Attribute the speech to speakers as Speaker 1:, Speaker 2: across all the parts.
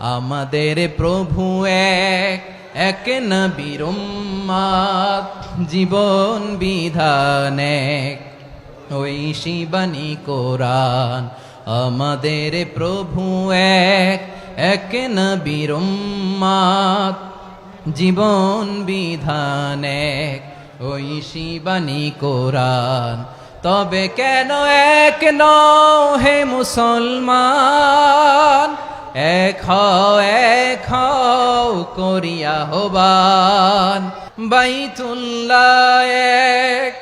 Speaker 1: আমাদের প্রভু এক, এক নবীর উম্মত, জীবন বিধান এক, ওই শিবানী কোরআন। আমাদের প্রভু এক, এক নবীর উম্মত, জীবন বিধান এক, ওই শিবানী কোরআন। তবে কেন এক নও হে মুসলমান, এক হও করিয়া হবান। বাইতুল্লাহ এক,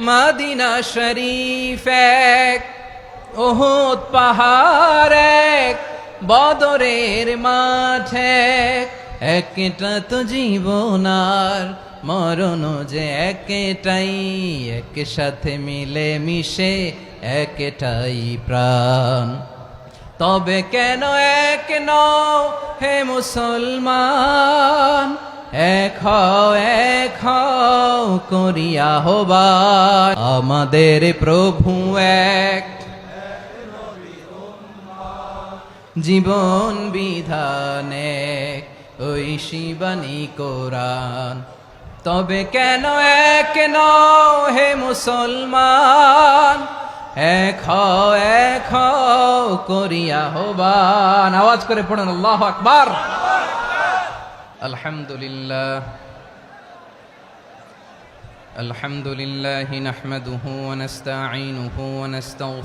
Speaker 1: মদিনা শরীফ এক, উহুদ পাহাড় এক, বদরের মাঠ এক, একটা তো জীবন আর মরণ যে একটাই, একসাথে মিলে মিশে একটাই প্রাণ। তবে কেন এক নও হে মুসলমান, এক হও করিয়া হবান। আমাদের প্রভু এক, জীবন বিধান এক, ওই শিবানী কোরআন। তবে কেন এক নও হে মুসলমান, এক হও করিয়া হবান। আওয়াজ করে পড়ুন আল্লাহু আকবার। আলহামদুলিল্লাহ, আলহামদুলিল্লাহি নাহমাদুহু ওয়া নাস্তাঈনুহু ওয়া নাস্তাগফিরুহু।